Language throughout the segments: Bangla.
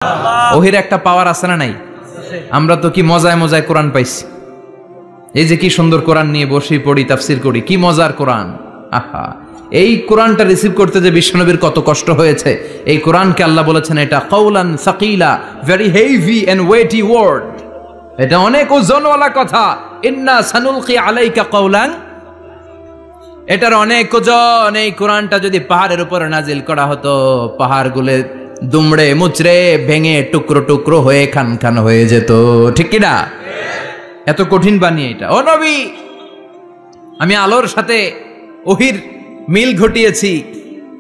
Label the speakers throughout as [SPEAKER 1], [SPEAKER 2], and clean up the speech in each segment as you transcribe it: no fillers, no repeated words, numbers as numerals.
[SPEAKER 1] ওহির একটা পাওয়ার আছে না নাই? আমরা তো কি মজায় মজায় কোরআন পাইছি। এই যে কি সুন্দর কোরআন নিয়ে বসি, পড়ি, তাফসির করি, কি মজার কোরআন। আহা, এই কোরআনটা রিসিভ করতে যে বিশ্বনবীর কত কষ্ট হয়েছে। এই কোরআনকে আল্লাহ বলেছেন এটা কাউলান সাকিলা, very heavy and weighty word, এটা অনেক ওজনওয়ালা কথা। ইন্না সানুলকি আলাইকা কাউলান, এটার অনেক ওজন। এই কোরআনটা যদি পাহাড়ের উপরে নাজিল করা হতো, পাহাড়গুলো দুমড়ে মুচড়ে ভেঙে টুকরো টুকরো হয়ে খান খান হয়ে যেত, ঠিক কিনা? এত কঠিন বানিয়ে এটা। ও নবী, আমি আলোর সাথে ওহির মিল ঘটিয়েছি,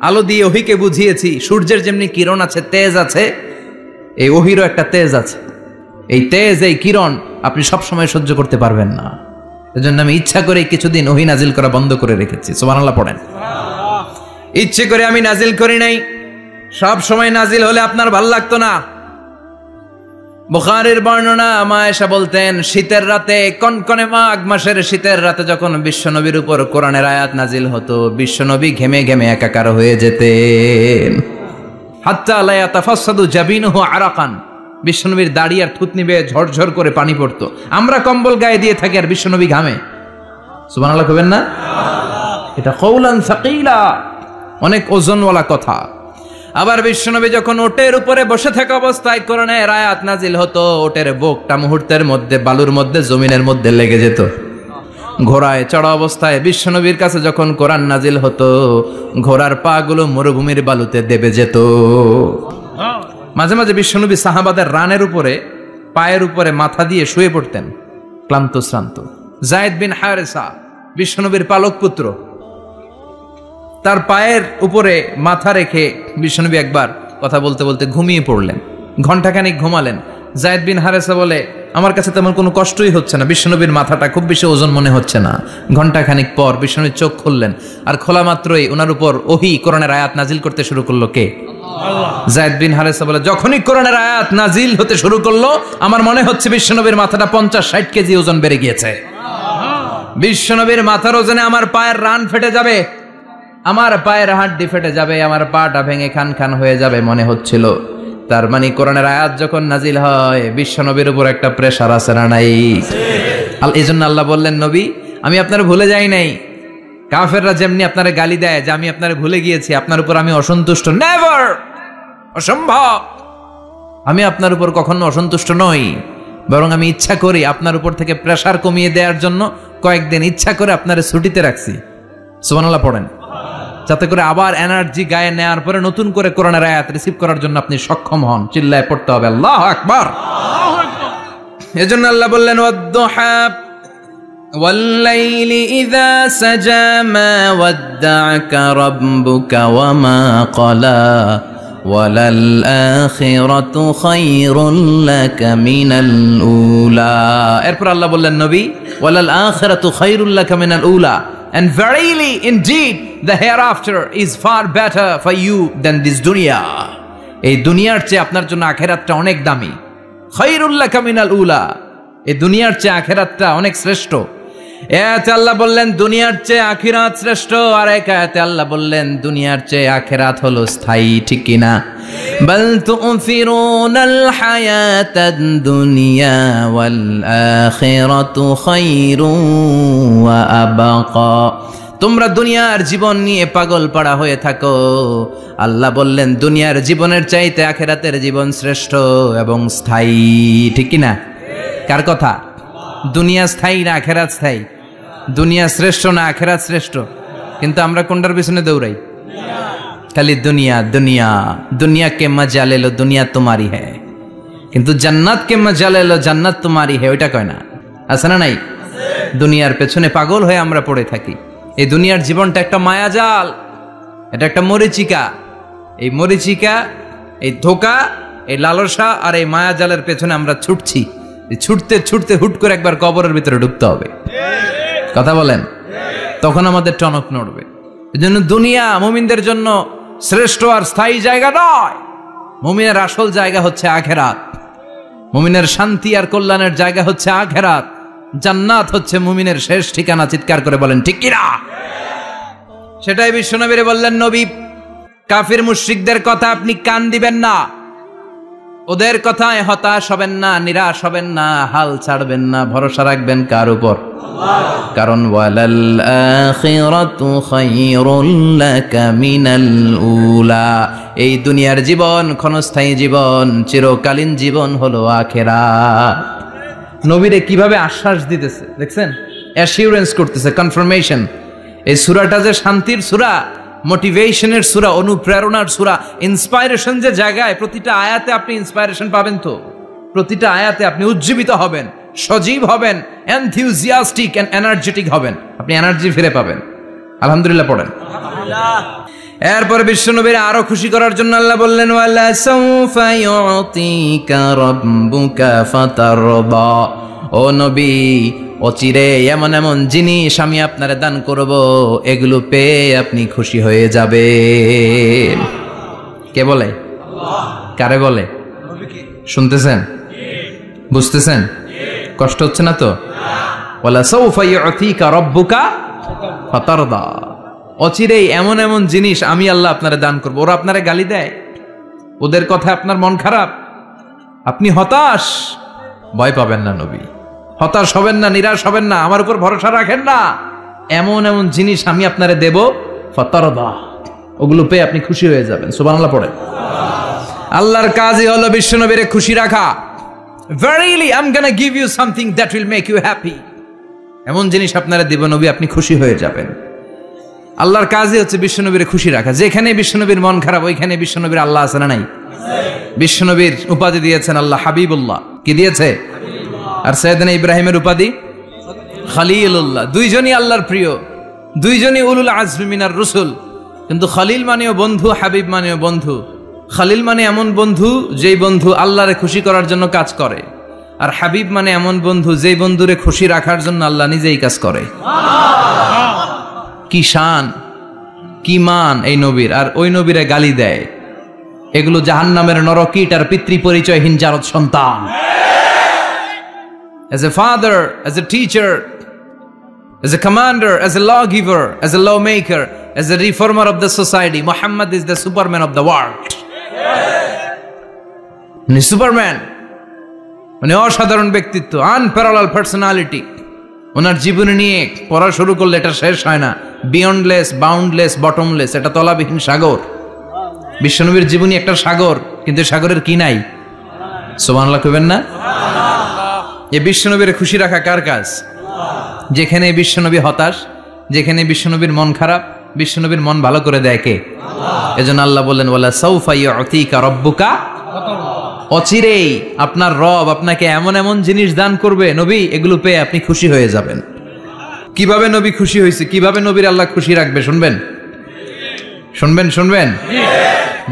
[SPEAKER 1] আলো দিয়ে ওহিকে বুঝিয়েছি। সূর্যের যেমনি কিরণ আছে, তেজ আছে, এই ওহিরও একটা তেজ আছে। এই তেজ, এই কিরণ আপনি সবসময় সহ্য করতে পারবেন না। এজন্য আমি ইচ্ছা করে কিছুদিন ওহি নাজিল করা বন্ধ করে রেখেছি। সুবহানাল্লাহ পড়েন। ইচ্ছে করে আমি নাজিল করি নাই। সব সময় নাজিল হলে আপনার ভাল লাগতো না। বুখারীর বর্ণনা, মা আয়েশা বলতেন শীতের রাতে, কনকনে মাঘ মাসের শীতের রাতে যখন বিশ্বনবীর উপর কোরআনের আয়াত নাজিল হতো, বিশ্বনবী ঘেমে ঘেমে একাকার হয়ে যেতেন। হাত্তা লা ইয়াতাফাসসাদু জাবিনুহু আরাকান, বিশ্বনবীর দাড়ি আর থুতনি বেয়ে ঝরঝর করে পানি পড়তো। আমরা কম্বল গায়ে দিয়ে থাকি আর বিশ্বনবী ঘামে। সুবহানাল্লাহ কইবেন না? এটা কাউলান সাকিলা, অনেক ওজনওয়ালা কথা। আবার বিশ্বনবী যখন ওটের উপরে বসে থাকা অবস্থায় কোরআনের আয়াত নাজিল হতো, ওটের বুকটা মুহূর্তের মধ্যে বালুর মধ্যে, জমিনের মধ্যে লেগে যেত। ঘোড়ায় চড়া অবস্থায় বিশ্বনবীর কাছে যখন কোরআন নাজিল হতো, ঘোড়ার পা গুলো মরুভূমির বালুতে দেবে যেত। মাঝে মাঝে বিশ্বনবী সাহাবাদের রানের উপরে, পায়ের উপরে মাথা দিয়ে শুয়ে পড়তেন, ক্লান্ত শ্রান্ত। যায়েদ বিন হারেসা, বিশ্বনবীর পালক পুত্র, তার পায়ের উপরে মাথা রেখে বিশ্বনবী একবার কথা বলতে বলতে ঘুমিয়ে পড়লেন। ঘন্টাখানিক ঘুমালেন। যায়েদ বিন হারেসা বলে, আমার কাছে তেমন কোনো কষ্টই হচ্ছে না, বিশ্বনবীর মাথাটা খুব বেশি ওজন মনে হচ্ছে না। ঘন্টাখানিক পর বিশ্বনবী চোখ খুললেন, আর খোলা মাত্রই ওনার উপর ওহী কোরআনের আয়াত নাজিল করতে শুরু করলো। কে? যায়েদ বিন হারেসা বলে, যখনই কোরআনের আয়াত নাজিল হতে শুরু করলো, আমার মনে হচ্ছে বিশ্বনবীর মাথাটা 50-60 কেজি ওজন বেড়ে গিয়েছে। বিশ্বনবীর মাথার ওজনে আমার পায়ের রান ফেটে যাবে, আমার পায়ের হাড্ডি ফেটে যাবে, আমার পাটা ভেঙে খান খান হয়ে যাবে মনে হচ্ছিল। তার মানে কোরআনের আয়াত যখন নাজিল হয়, বিশ্বনবীর উপর একটা প্রেসার আছে না নাই? এই জন্য আল্লাহ বললেন, নবী আমি আপনার ভুলে যাই নাই। কাফেররা যেমনি আপনারে গালি দেয় যে আমি আপনারে ভুলে গিয়েছি, আপনার উপর আমি অসন্তুষ্ট, নেভার, অসম্ভব। আমি আপনার উপর কখনো অসন্তুষ্ট নই, বরং আমি ইচ্ছা করি আপনার উপর থেকে প্রেসার কমিয়ে দেওয়ার জন্য কয়েকদিন ইচ্ছা করে আপনারে ছুটিতে রাখছি। সুবহানাল্লাহ পড়েন, যাতে করে আবার এনার্জি গায়ে নেওয়ার পরে নতুন করে কোরআনের আয়াত রিসিভ করার জন্য আপনি সক্ষম হন। চিল্লায় পড়তে হবে আল্লাহু আকবার। এজন্য আল্লাহ বললেন, ওয়াদ-দুহা ওয়াল-লাইলি ইযা সাজা মা ওয়াদ্দা'আকা রাব্বুকা ওয়া মা ক্বালা ওয়ালাল আখিরাতু খায়রুল লাকা মিনাল উলা। এরপর আল্লাহ বললেন, নবী ওয়ালাল আখিরাতু খায়রুল লাকা মিনাল উলা, and verily indeed the hereafter is far better for you than this dunya. এই দুনিয়ার চেয়ে আপনার জন্য আখিরাতটা অনেক দামি। খায়রুল লাকা মিনাল উলা, এই দুনিয়ার চেয়ে আখিরাতটা অনেক শ্রেষ্ঠ। এতে আল্লাহ বললেন দুনিয়ার চেয়ে আখিরাত শ্রেষ্ঠ, আর এক আয়াতে আল্লাহ বললেন দুনিয়ার চেয়ে আখিরাত হলো স্থায়ী, ঠিক কি না? বাল তু'থিরুনাল হায়াতাদ দুনিয়া ওয়াল আখিরাতু খায়রুন ওয়া আবকা। তোমরা দুনিয়ার জীবন নিয়ে পাগল পাড়া হয়ে থাকো, আল্লাহ বললেন দুনিয়ার জীবনের চাইতে আখিরাতের জীবন শ্রেষ্ঠ এবং স্থায়ী, ঠিক কি না? কার কথা? দুনিয়া স্থায়ী না আখিরাত স্থায়ী? দুনিয়া শ্রেষ্ঠ না আখিরাত শ্রেষ্ঠ? কিন্তু আমরা কোনটার পিছনে দৌড়াই? খালি দুনিয়া দুনিয়া। দুনিয়া কে মজা লে লো, দুনিয়া তোমারি হ্যায়, কিন্তু জান্নাত কে মজা লে লো, জান্নাত তোমারি হ্যায়, ওইটা কয় না? আছে না নাই? দুনিয়ার পেছনে পাগল হয়ে আমরা পড়ে থাকি। এই দুনিয়ার জীবনটা একটা মায়াজাল, এটা একটা মরিচিকা। এই মরিচিকা, এই ধোঁকা, এই লালসা আর এই মায়াজালের পেছনে আমরা ছুটছি। ছুটতে ছুটতে হুট করে একবার কবরের ভিতরে ঢুকতে হবে। কথা বলেন, তখন আমাদের টনক নড়বে। এজন্য দুনিয়া মুমিনদের জন্য শ্রেষ্ঠ আর স্থায়ী জায়গা নয়। মুমিনের আসল জায়গা হচ্ছে আখিরাত। মুমিনের শান্তি আর কল্যাণের জায়গা হচ্ছে আখিরাত। জান্নাত হচ্ছে মুমিনের শেষ ঠিকানা। চিৎকার করে বলেন ঠিক কিনা? সেটাই বিশ্বনবীরে বললেন, নবী কাফির মুশরিকদের কথা আপনি কান দিবেন না। ওদের কথায় হতাশ হবেন না, নিরাশ হবেন না, হাল ছাড়বেন না, ভরসা রাখবেন কার উপর? কারণ ওয়ালাল আখিরাতু খায়রুল লাকা মিনাল উলা, এই দুনিয়ার জীবন ক্ষণস্থায়ী জীবন, চিরকালীন জীবন হলো আখিরাত। নবীরে কিভাবে আশ্বাস দিতেছে দেখছেন, অ্যাসিউরেন্স করতেছে, কনফার্মেশন। এই সূরাটা যে শান্তির সূরা, মোটিভেশনের সূরা, অনুপ্রেরণার সূরা, ইন্সপাইরেশন যে জায়গায়, প্রতিটা আয়াতে আপনি ইন্সপাইরেশন পাবেন। তো প্রতিটা আয়াতে আপনি উজ্জীবিত হবেন, সজীব হবেন, এনথিউজিয়াস্টিক এন্ড এনার্জেটিক হবেন, আপনি এনার্জি ফিরে পাবেন। আলহামদুলিল্লাহ পড়েন। এরপরে বিশ্বনবীর আরো খুশি করার জন্য আল্লাহ বললেন, ওয়ালা সাউফা ইউতিকা রাব্বুকা ফাতারদা, ও নবী অচিরে এমন এমন জিনিস আমি আপনারে দান করব, এগুলো পেয়ে আপনি খুশি হয়ে যাবেন। কে বলে? কারে বলে? শুনতেছেন? বুঝতেছেন? কষ্ট হচ্ছে না তো? ওয়ালা সাউফা ইউতিকা রাব্বুকা ফাতারদা, অচিরেই এমন এমন জিনিস আমি আল্লাহ আপনারে দান করব। ওরা আপনারে গালি দেয়, ওদের কথা আপনার মন খারাপ, আপনি হতাশ, ভয় পাবেন না নবী, হতাশ হবেন না, নিরাশ হবেন না, আমার উপর ভরসা রাখেন না। এমন এমন জিনিস আমি আপনারে দেব, ফাতারদা, ওগুলো পেয়ে আপনি খুশি হয়ে যাবেন। সুবহানাল্লাহ পড়েন। আল্লাহর কাজই হলো বিশ্বনবীরে খুশি রাখা। Verily I'm gonna give you something that will make you happy, এমন জিনিস আপনারা দেব নবী, আপনি খুশি হয়ে যাবেন। আল্লাহর কাজই হচ্ছে বিশ্বনবীরে খুশি রাখা। যেখানে বিশ্বনবীর মন খারাপ, ওইখানে বিশ্বনবীর আল্লাহ আছে না নাই? বিশ্বনবীর উপাধি দিয়েছেন আল্লাহ হাবিবুল্লাহ। কি দিয়েছে? আর সাইয়েদনা ইব্রাহিমের উপাধি খলিলুল্লাহ। দুইজনই আল্লাহর প্রিয়, দুইজনই উলুল আজমি মিনার রসুল। কিন্তু খলিল মানেও বন্ধু, হাবিব মানেও বন্ধু। খলিল মানে এমন বন্ধু যেই বন্ধু আল্লাহরে খুশি করার জন্য কাজ করে, আর হাবিব মানে এমন বন্ধু যেই বন্ধুরে খুশি রাখার জন্য আল্লাহ নিজেই কাজ করে। কি শান, কি মান এই নবীর, আর ওই নবীরে গালি দেয়। এগুলো জাহান্নামের নরকীট আর পিতৃ পরিচয়হীন জারদ সন্তান। As a father, as a teacher, as a commander, as a lawgiver, as a lawmaker, as a reformer of the society, Muhammad is the Superman of the world. মানে সুপারম্যান, মানে অসাধারণ ব্যক্তিত্ব, আনপ্যারালাল পার্সোনালিটি। ওনার জীবনী নিয়ে পড়া শুরু করলে এটা শেষ হয় না। বিয়ন্ডলেস, বাউন্ডলেস, বটমলেস, এটা তলাবিহীন সাগর। বিশ্বনবীর জীবনী একটা সাগর, কিন্তু সাগরের কি নাই? সুবহানাল্লাহ কইবেন না? এই বিশ্বনবীর খুশি রাখা কার কাজ? যেখানে বিশ্বনবী হতাশ, যেখানে বিশ্বনবীর মন খারাপ, বিশ্বনবীর মন ভালো করে দেয় কে? এজন্য আল্লাহ বললেন, ওয়ালা সাউফা ইউতিকা রাব্বুকা, অচিরেই আপনার রব আপনাকে এমন এমন জিনিস দান করবে নবী, এগুলো পেয়ে আপনি খুশি হয়ে যাবেন। কিভাবে নবী খুশি হয়েছে, কিভাবে নবীর আল্লাহ খুশি রাখবে শুনবেন? শুনবেন? শুনবেন?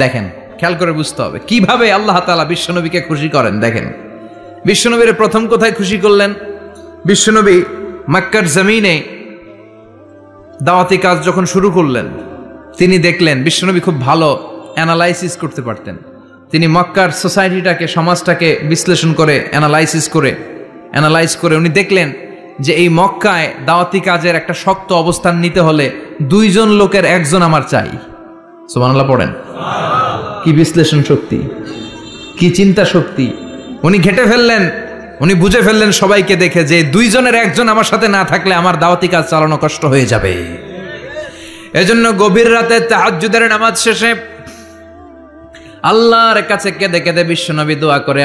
[SPEAKER 1] দেখেন, খেয়াল করে বুঝতে হবে কিভাবে আল্লাহ তাআলা বিশ্বনবীকে খুশি করেন। দেখেন, বিশ্বনবীর প্রথম কোথায় খুশি করলেন? বিশ্বনবী মক্কার জমিনে দাওয়াতি কাজ যখন শুরু করলেন, তিনি দেখলেন বিশ্বনবী খুব ভালো অ্যানালাইসিস করতে পারতেন। তিনি মক্কার সোসাইটিটাকে, সমাজটাকে বিশ্লেষণ করে অ্যানালাইজ করে উনি দেখলেন যে এই মক্কায় দাওয়াতি কাজের একটা শক্ত অবস্থান নিতে হলে দুইজন লোকের একজন আমার চাই। সুবহানাল্লাহ পড়েন। কি বিশ্লেষণ শক্তি, কি চিন্তা শক্তি! উনি ঘেটে ফেললেন, উনি বুঝে ফেললেন সবাইকে দেখে যে দুইজনের একজন আমার সাথে না থাকলে আমার দাওয়াতি কাজ চালানো কষ্ট হয়ে যাবে। এজন্য গভীর রাতে তাহাজ্জুদের নামাজ শেষে আল্লাহর কাছে কেঁদে কেঁদে বিশ্বনবী দোয়া করে,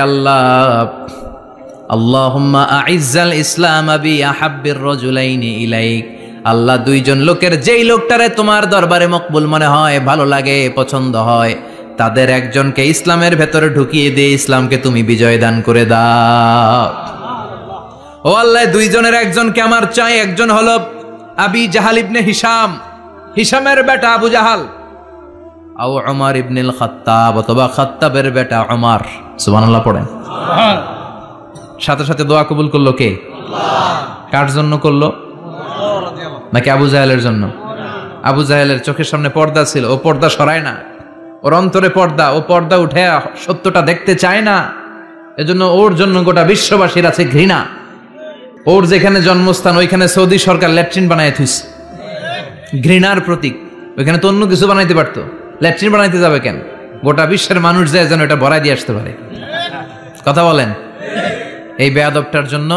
[SPEAKER 1] আল্লাহুম্মা আইজ্জাল ইসলাম বি আহাব্বির রাজুলাইনি ইলাইক। আল্লাহ, দুইজন লোকের যেই লোকটারে তোমার দরবারে মকবুল মনে হয়, ভালো লাগে, পছন্দ হয়, তাদের একজনকে ইসলামের ভেতরে ঢুকিয়ে দিয়ে ইসলামকে তুমি বিজয় দান করে দাও। ও আল্লাহ, দুইজনের একজনকে আমার চাই। একজন হলো আবি জাহাল ইবনে হিশাম, হিশামের বেটা আবু জাহাল, আও উমর ইবনুল খাত্তাব, অথবা খাত্তাবের বেটা উমর। সুবহানাল্লাহ পড়েন। সাথে সাথে দোয়া কবুল করলো কে? আল্লাহ। কার জন্য করলো? নাকি আবু জাহেলের জন্য? আবু জাহেলের চোখের সামনে পর্দা ছিল, ও পর্দা সরায় না। ওর অন্তরে পর্দা, ও পর্দা উঠে সত্যটা দেখতে চায় না। এজন্য ওর জন্য গোটা বিশ্ববাসীর আছে ঘৃণা। ওর যেখানে জন্মস্থান, ওইখানে সৌদি সরকার ল্যাট্রিন বানায় থুইছে, ঘৃণার প্রতীক। ওইখানে তো অন্য কিছু বানাইতে পারতো, ল্যাট্রিন বানাইতে যাবে কেন? গোটা বিশ্বের মানুষ যায় যেন এটা ভরাই দিয়ে আসতে পারে। কথা বলেন। এই বেয়াদবটার জন্য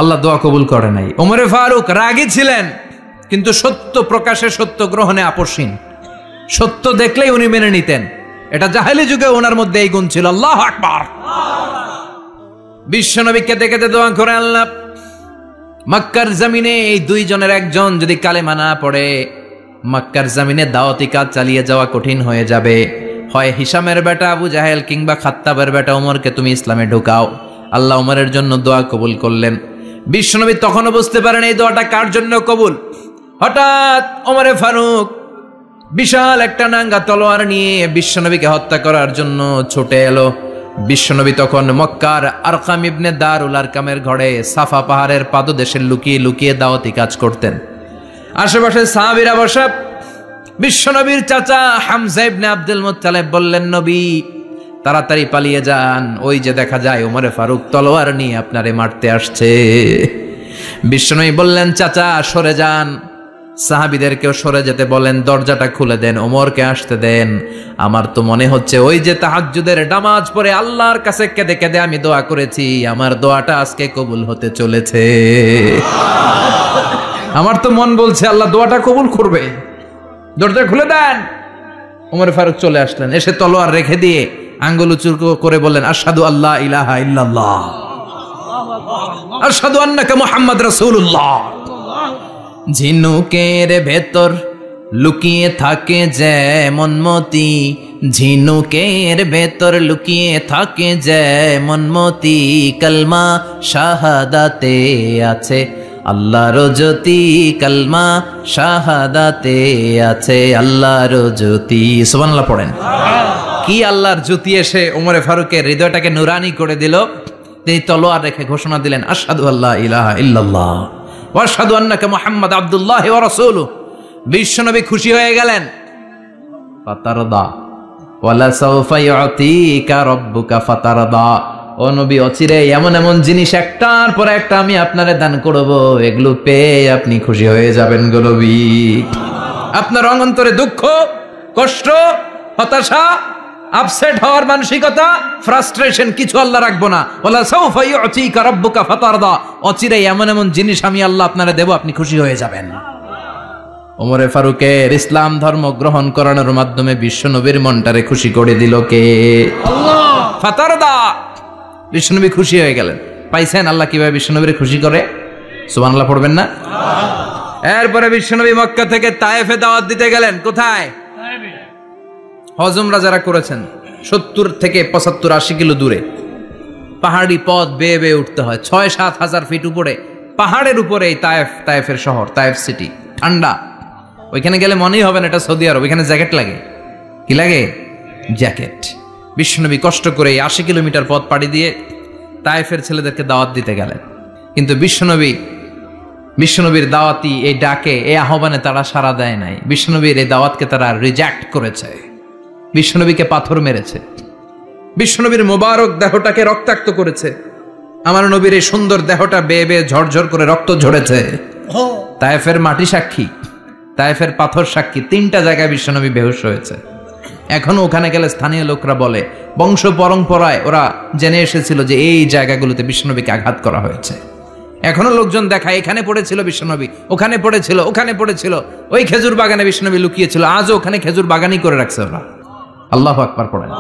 [SPEAKER 1] আল্লাহ দোয়া কবুল করে নাই। ওমরে ফারুক রাগী ছিলেন, কিন্তু সত্য প্রকাশে সত্য গ্রহণে আপোষহীন। সত্য দেখলেই উনি মেনে নিতেন। এটা জাহেলি যুগে ওনার মধ্যে এই গুণ ছিল। আল্লাহু আকবার। বিশ্বনবী কেঁদে কেঁদে দোয়া করে, আল্লাহ মক্কার জমিনে এই দুইজনের একজন যদি কালেমা না পড়ে, মক্কার জমিনে দাওয়াতি কাজ চালিয়ে যাওয়া কঠিন হয়ে যাবে। হয় হিশামের বেটা আবু জাহেল কিংবা খাত্তাবের বেটা ওমরকে তুমি ইসলামে ঢুকাও। আল্লাহ ওমরের জন্য দোয়া কবুল করলেন। বিশ্বনবী তখনও বুঝতে পারেন এই দোয়াটা কার জন্য কবুল। হঠাৎ ওমরে ফারুক বিশাল একটা নাঙ্গা তলোয়ার নিয়ে বিশ্বনবীকে হত্যা করার জন্য ছুটে এলো। বিশ্বনবী তখন মক্কার আরকাম ইবনে দারুল আরকামের ঘরে সাফা পাহাড়ের পাদদেশে লুকিয়ে লুকিয়ে দাওয়াতি কাজ করতেন। আশেপাশে সাহাবীরা বসা। বিশ্বনবীর চাচা হামজা ইবনে আব্দুল মুত্তালিব বললেন, নবী তাড়াতাড়ি পালিয়ে যান, ওই যে দেখা যায় ওমরে ফারুক তলোয়ার নিয়ে আপনারে মারতে আসছে। বিশ্বনবী বললেন, চাচা সরে যান। সাহাবীদেরকেও সরে যেতে বলেন, দরজাটা খুলে দেন, ওমরকে আসতে দেন। আমার তো মনে হচ্ছে ওই যে তাহাজ্জুদের নামাজ পড়ে আল্লাহর কাছে কেঁদে কেঁদে আমি দোয়া করেছি, আমার দোয়াটা আজকে কবুল হতে চলেছে। আমার তো মন বলছে আল্লাহ দোয়াটা কবুল করবে। দরজা খুলে দেন। ওমর ফারুক চলে আসলেন, এসে তলোয়ার রেখে দিয়ে আঙ্গুল উঁচু করে বললেন, আশহাদু আল্লা ইলাহা ইল্লাল্লাহ, আশহাদু আন্নাকা মুহাম্মদ রাসূলুল্লাহ। ঝিনুকের ভেতর লুকিয়ে থাকে যেমন মতি, ঝিনুকের ভেতর লুকিয়ে থাকে যেমন মতি, কালমা শাহাদাতে আছে আল্লাহর জ্যোতি, কালমা শাহাদাতে আছে আল্লাহর জ্যোতি। সুবহানাল্লাহ পড়েন। কি আল্লাহর জ্যোতি এসে ওমরে ফারুকের হৃদয়টাকে নুরানি করে দিল। তিনি তলোয়ার রেখে ঘোষণা দিলেন, আশহাদু আল্লা ইলাহা ইল্লাল্লাহ ওয়া আশহাদু আন্নাকা মুহাম্মাদ আবদুল্লাহ ওয়া রাসূলুহু। বিশ্বনবী খুশি হয়ে গেলেন। ফাতারদা ওয়ালা সাওফা ইউতিকা রাব্বুকা ফাতারদা। ও নবী, অচিরে এমন এমন জিনিস একটার পর একটা আমি আপনারে দান করব, এগুলো পেয়ে আপনি খুশি হয়ে যাবেন গো নবী। আপনার অন্তরে দুঃখ, কষ্ট, হতাশা, আপসেট হওয়ার মানসিকতা, ফ্রাস্ট্রেশন কিছু আল্লাহ রাখবো না। ওয়ালা সাওফা ইউতিকা রাব্বুকা ফাতারদা। অচিরে এমন এমন জিনিস আমি আল্লাহ আপনারে দেব, আপনি খুশি হয়ে যাবেন। ওমরে ফারুকের ইসলাম ধর্ম গ্রহণ করানোর মাধ্যমে বিশ্বনবীর মনটারে খুশি করে দিল কে? আল্লাহ। ফাতারদা। বিশ্বনবী খুশি হয়ে গেলেন। পাইছেন আল্লাহ কিভাবে বিশ্বনবীর খুশি করে? সুবহানাল্লাহ পড়বেন না? এরপরে বিশ্বনবী মক্কা থেকে তায়েফে দাওয়াত দিতে গেলেন। কোথায়? হজ উমরা যারা করেছেন 70 থেকে 75 80 কিলো দূরে পাহাড়ি পথ বেয়ে বেয়ে উঠতে হয়। 6-7 হাজার ফিট উপরে পাহাড়ের উপরে এই তায়েফের শহর, তায়েফ সিটি। ঠান্ডা। ওইখানে গেলে মনেই হবে না এটা সৌদি আরব। এখানে জ্যাকেট লাগে। কি লাগে? জ্যাকেট। বিশ্বনবী কষ্ট করে 80 কিলোমিটার পথ পাড়ি দিয়ে তায়েফের ছেলেদেরকে দাওয়াত দিতে গেলেন। কিন্তু বিশ্বনবীর দাওয়াতি এই ডাকে, এই আহ্বানে তারা সাড়া দেয় নাই। বিশ্বনবীর এই দাওয়াতকে তারা রিজেক্ট করেছে। বিশ্বনবীকে পাথর মেরেছে। বিশ্বনবীর মোবারক দেহটাকে রক্তাক্ত করেছে। আমার নবীর এই সুন্দর দেহটা বেয়ে বেয়ে ঝরঝর করে রক্ত ঝরেছে। তায়েফের মাটি সাক্ষী, তায়েফের পাথর সাক্ষী। 3টা জায়গায় বিশ্বনবী বেহুশ হয়েছে। এখনো ওখানে গেলে স্থানীয় লোকরা বলে, বংশ পরম্পরায় ওরা জেনে এসেছিল যে এই জায়গাগুলোতে বিশ্বনবীকে আঘাত করা হয়েছে। এখনো লোকজন দেখায়, এখানে পড়েছিল বিশ্বনবী, ওখানে পড়েছিল, ওখানে পড়েছিল, ওই খেজুর বাগানে বিশ্বনবী লুকিয়েছিল। আজও ওখানে খেজুর বাগানই করে রাখছে ওরা। আল্লাহু আকবার পড়েন।